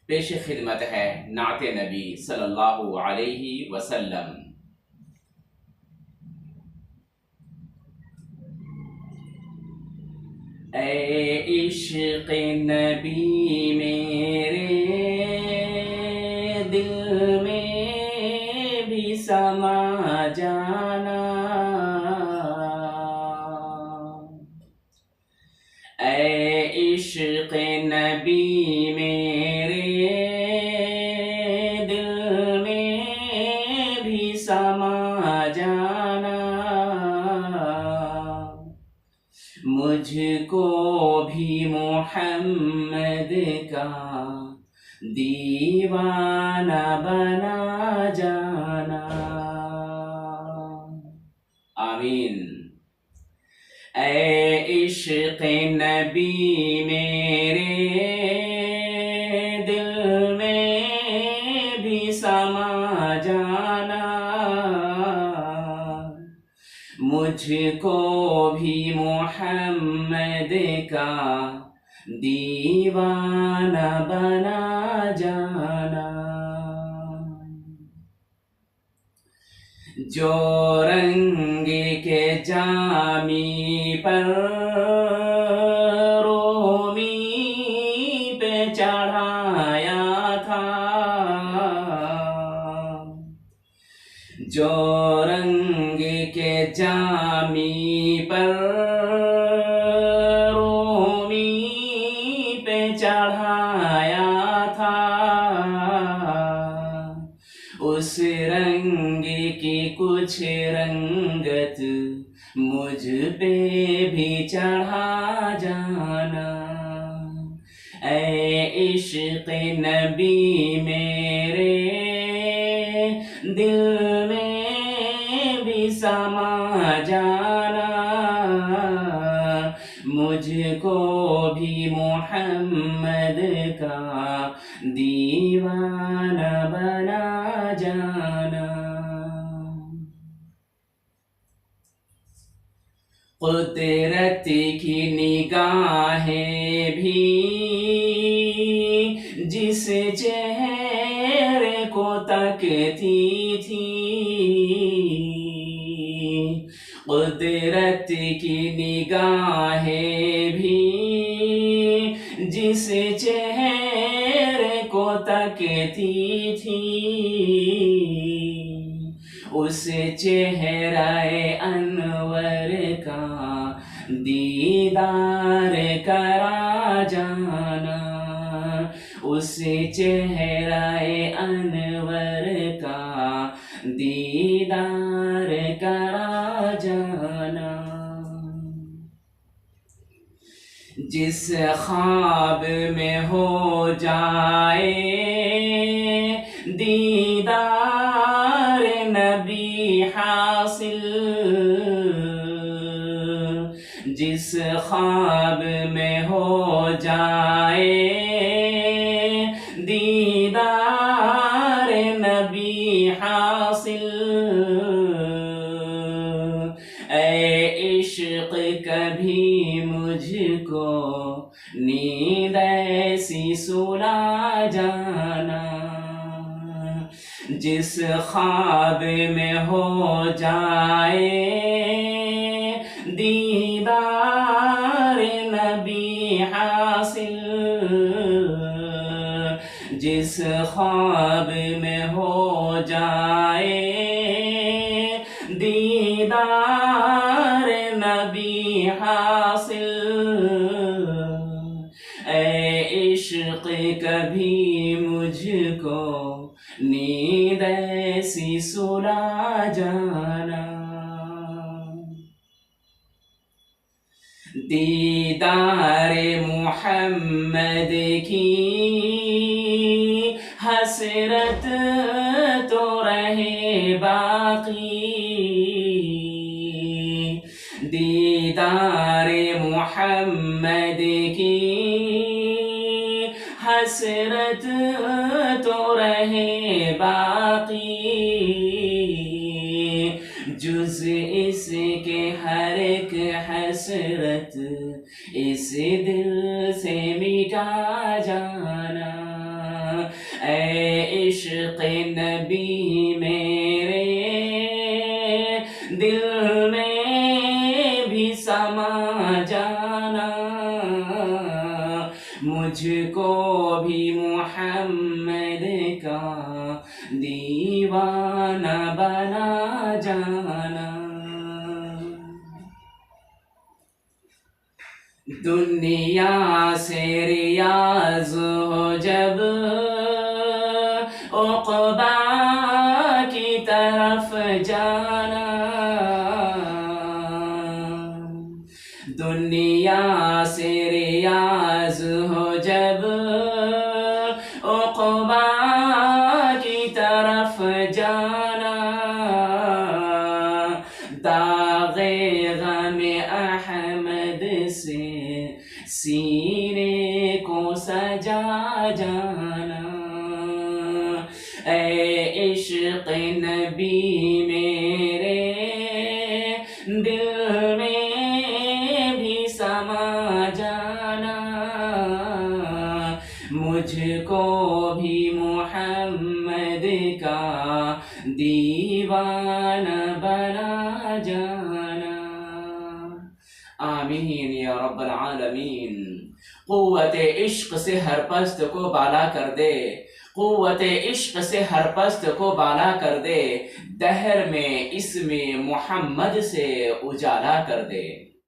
پیش خدمت ہے نعت نبی صلی اللہ علیہ وسلم۔ اے عشق نبی میرے دل میں بھی سما جانا، اے عشق نبی میرے دل میں بھی سما جانا، مجھ کو بھی محمد کا دیوانہ بنا جانا، آمین۔ اے عشق نبی میرے دل میں بھی سما جانا، مجھ کو بھی محمد کا دیوانہ بنا جانا، جو رنگ کے جامی پر رومی پہ چڑھایا تھا، جو رنگ کے جامی پر رومی پہ چڑھایا تھا، اس رنگ کی کچھ رنگت مجھ پہ بھی چڑھا جانا، اے عشق نبی میرے دل میں بھی سما جانا، مجھ کو بھی محمد کا دیوانہ بنا جانا، قدرت کی نگاہیں بھی جس چہرے کو تکتی تھی، قدرت کی نگاہیں بھی جس چہرے کو تکتی تھی، اس چہرہ انور کا دیدار کرا جانا، اس چہرہ انور کا دیدار کرا جانا، جس خواب میں ہو جائے دیدار نبی حاصل، جس خواب میں ہو جائے دیدار نبی حاصل، اے عشق کبھی مجھ کو نیند ایسی سلا جانا، جس خواب میں ہو جائے دیدار نبی حاصل، جس خواب میں ہو جائے دیدار نبی حاصل، اے عشق کبھی مجھ کو نیند ایسی سلا جانا، دیدار محمد کی حسرت تو رہے باقی، دیدار محمد کی حسرت تو رہے باقی، جز اس کے ہر ایک حسرت اس دل سے مٹا جانا، عشق نبی میرے دل میں بھی سما جانا، مجھ کو بھی محمد کا دیوانہ بنا جانا۔ دنیا سے ریاض ہو جب عقبہ کی طرف جانا، دنیا سے ریاض ہو جب عقبہ کی طرف جانا، داغ غم احمد سے سینے کو سجا جانا۔ اے عشق نبی میرے دل میں بھی سما جانا، مجھ کو بھی محمد کا دیوانہ بنا جانا۔ آمین یا رب العالمین۔ قوت عشق سے ہر پست کو بالا کر دے، قوت عشق سے ہر پست کو بالا کر دے، دہر میں اسم محمد سے اجالا کر دے۔